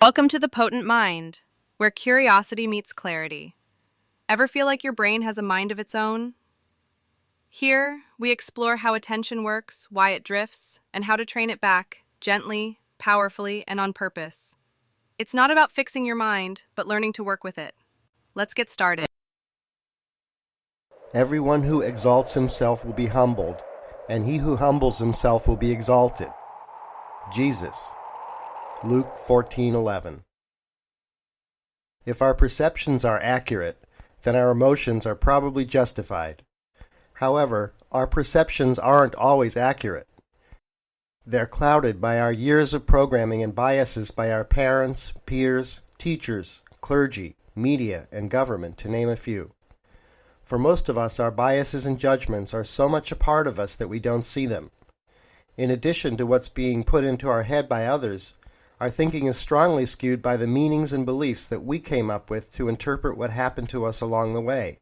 Welcome to the Potent Mind, where curiosity meets clarity. Ever feel like your brain has a mind of its own? Here, we explore how attention works, why it drifts, and how to train it back, gently, powerfully, and on purpose. It's not about fixing your mind, but learning to work with it. Let's get started. Everyone who exalts himself will be humbled, and he who humbles himself will be exalted. Jesus. Luke 14:11. If our perceptions are accurate, then our emotions are probably justified. However, our perceptions aren't always accurate. They're clouded by our years of programming and biases by our parents, peers, teachers, clergy, media, and government, to name a few. For most of us, our biases and judgments are so much a part of us that we don't see them. In addition to what's being put into our head by others, our thinking is strongly skewed by the meanings and beliefs that we came up with to interpret what happened to us along the way.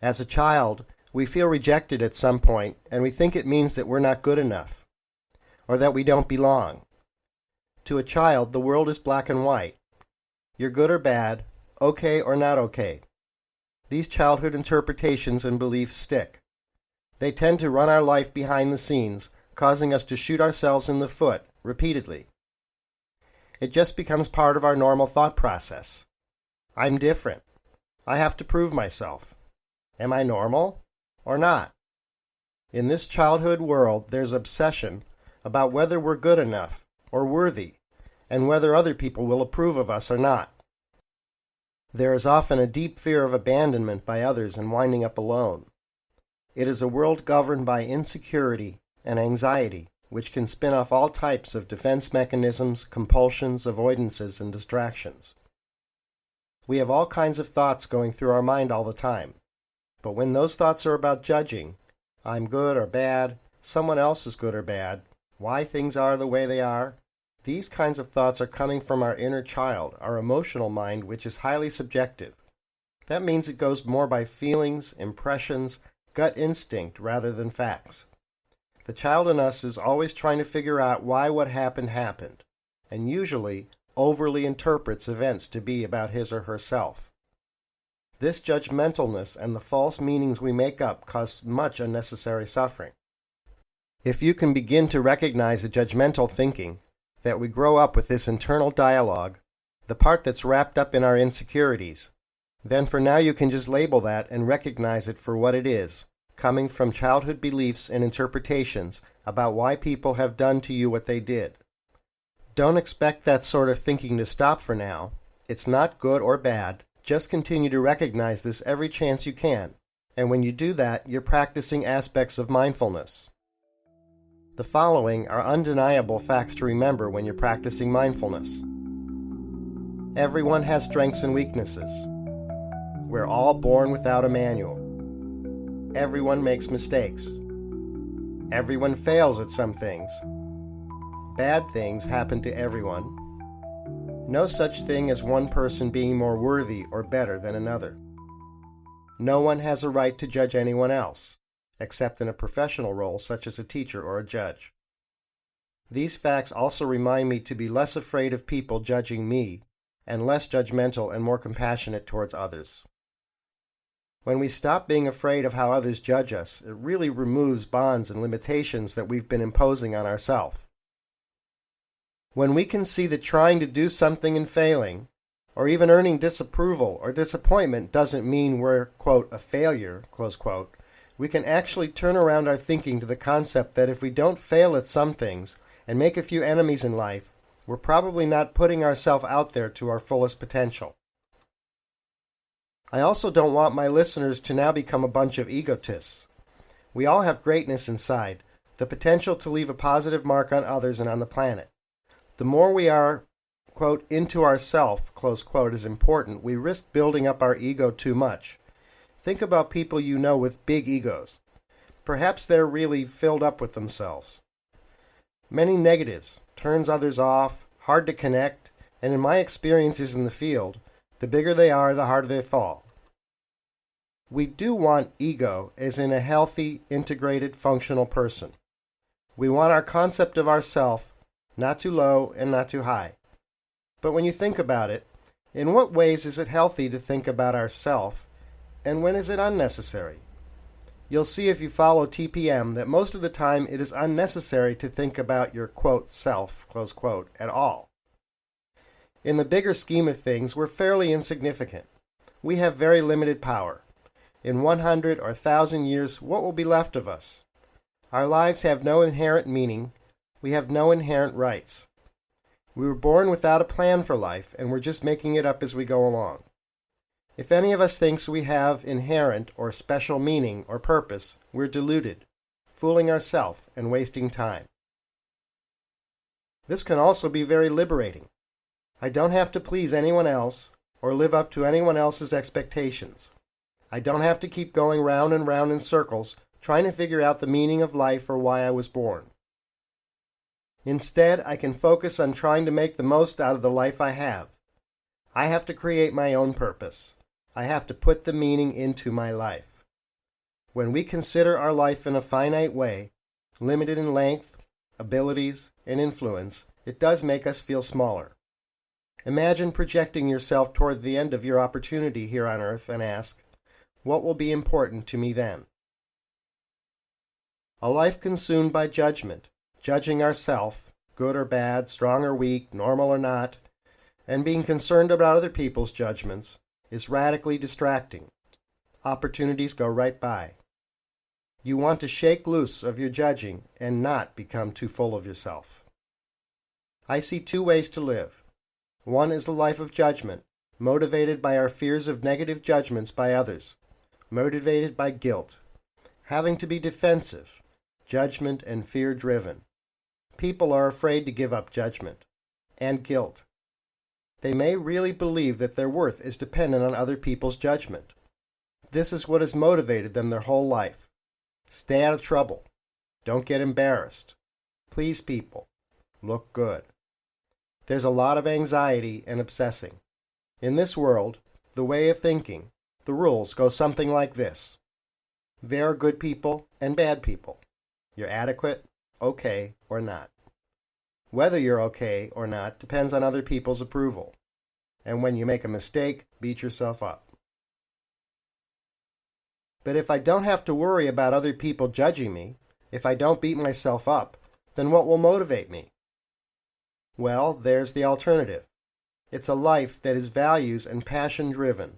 As a child, we feel rejected at some point, and we think it means that we're not good enough, or that we don't belong. To a child, the world is black and white. You're good or bad, okay or not okay. These childhood interpretations and beliefs stick. They tend to run our life behind the scenes, causing us to shoot ourselves in the foot repeatedly. It just becomes part of our normal thought process. I'm different. I have to prove myself. Am I normal or not? In this childhood world, there's obsession about whether we're good enough or worthy, and whether other people will approve of us or not. There is often a deep fear of abandonment by others and winding up alone. It is a world governed by insecurity and anxiety, which can spin off all types of defense mechanisms, compulsions, avoidances, and distractions. We have all kinds of thoughts going through our mind all the time. But when those thoughts are about judging, I'm good or bad, someone else is good or bad, why things are the way they are, these kinds of thoughts are coming from our inner child, our emotional mind, which is highly subjective. That means it goes more by feelings, impressions, gut instinct rather than facts. The child in us is always trying to figure out why what happened, and usually overly interprets events to be about his or herself. This judgmentalness and the false meanings we make up cause much unnecessary suffering. If you can begin to recognize the judgmental thinking, that we grow up with this internal dialogue, the part that's wrapped up in our insecurities, then for now you can just label that and recognize it for what it is, coming from childhood beliefs and interpretations about why people have done to you what they did. Don't expect that sort of thinking to stop for now. It's not good or bad. Just continue to recognize this every chance you can. And when you do that, you're practicing aspects of mindfulness. The following are undeniable facts to remember when you're practicing mindfulness. Everyone has strengths and weaknesses. We're all born without a manual. Everyone makes mistakes. Everyone fails at some things. Bad things happen to everyone. No such thing as one person being more worthy or better than another. No one has a right to judge anyone else, except in a professional role such as a teacher or a judge. These facts also remind me to be less afraid of people judging me, and less judgmental and more compassionate towards others. When we stop being afraid of how others judge us, it really removes bonds and limitations that we've been imposing on ourselves. When we can see that trying to do something and failing, or even earning disapproval or disappointment doesn't mean we're, quote, a failure, close quote, we can actually turn around our thinking to the concept that if we don't fail at some things and make a few enemies in life, we're probably not putting ourselves out there to our fullest potential. I also don't want my listeners to now become a bunch of egotists. We all have greatness inside, the potential to leave a positive mark on others and on the planet. The more we are, quote, into ourself, close quote, is important, we risk building up our ego too much. Think about people you know with big egos. Perhaps they're really filled up with themselves. Many negatives, turns others off, hard to connect, and in my experiences in the field, the bigger they are, the harder they fall. We do want ego as in a healthy, integrated, functional person. We want our concept of ourself not too low and not too high. But when you think about it, in what ways is it healthy to think about ourself, and when is it unnecessary? You'll see if you follow TPM that most of the time it is unnecessary to think about your quote self, close quote, at all. In the bigger scheme of things, we're fairly insignificant. We have very limited power. In 100 or 1,000 years, what will be left of us? Our lives have no inherent meaning. We have no inherent rights. We were born without a plan for life, and we're just making it up as we go along. If any of us thinks we have inherent or special meaning or purpose, we're deluded, fooling ourselves and wasting time. This can also be very liberating. I don't have to please anyone else or live up to anyone else's expectations. I don't have to keep going round and round in circles trying to figure out the meaning of life or why I was born. Instead, I can focus on trying to make the most out of the life I have. I have to create my own purpose. I have to put the meaning into my life. When we consider our life in a finite way, limited in length, abilities, and influence, it does make us feel smaller. Imagine projecting yourself toward the end of your opportunity here on earth and ask, what will be important to me then? A life consumed by judgment, judging ourself, good or bad, strong or weak, normal or not, and being concerned about other people's judgments, is radically distracting. Opportunities go right by. You want to shake loose of your judging and not become too full of yourself. I see two ways to live. One is a life of judgment, motivated by our fears of negative judgments by others, motivated by guilt, having to be defensive, judgment and fear-driven. People are afraid to give up judgment and guilt. They may really believe that their worth is dependent on other people's judgment. This is what has motivated them their whole life. Stay out of trouble. Don't get embarrassed. Please people. Look good. There's a lot of anxiety and obsessing. In this world, the way of thinking, the rules go something like this. There are good people and bad people. You're adequate, okay, or not. Whether you're okay or not depends on other people's approval. And when you make a mistake, beat yourself up. But if I don't have to worry about other people judging me, if I don't beat myself up, then what will motivate me? Well, there's the alternative. It's a life that is values and passion driven.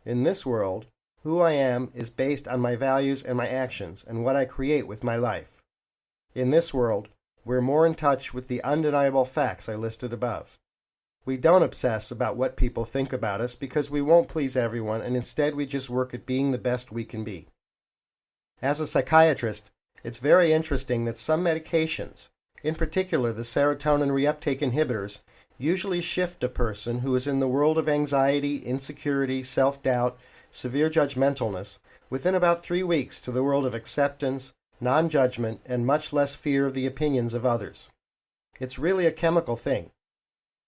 In this world, who I am is based on my values and my actions and what I create with my life. In this world, we're more in touch with the undeniable facts I listed above. We don't obsess about what people think about us because we won't please everyone, and instead we just work at being the best we can be. As a psychiatrist, it's very interesting that some medications, in particular the serotonin reuptake inhibitors, usually shift a person who is in the world of anxiety, insecurity, self-doubt, severe judgmentalness within about 3 weeks to the world of acceptance, non-judgment, and much less fear of the opinions of others. It's really a chemical thing.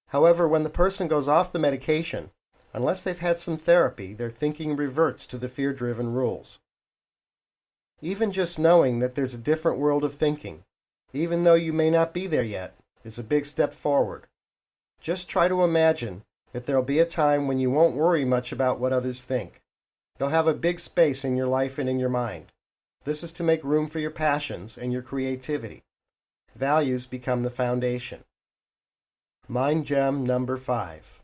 However, when the person goes off the medication, unless they've had some therapy, their thinking reverts to the fear-driven rules. Even just knowing that there's a different world of thinking, even though you may not be there yet, is a big step forward. Just try to imagine that there'll be a time when you won't worry much about what others think. You'll have a big space in your life and in your mind. This is to make room for your passions and your creativity. Values become the foundation. Mind gem number 5.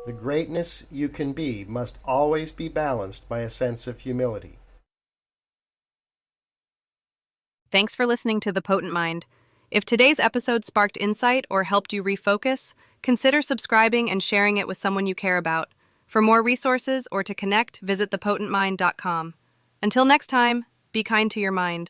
The greatness you can be must always be balanced by a sense of humility. Thanks for listening to The Potent Mind. If today's episode sparked insight or helped you refocus, consider subscribing and sharing it with someone you care about. For more resources or to connect, visit thepotentmind.com. Until next time, be kind to your mind.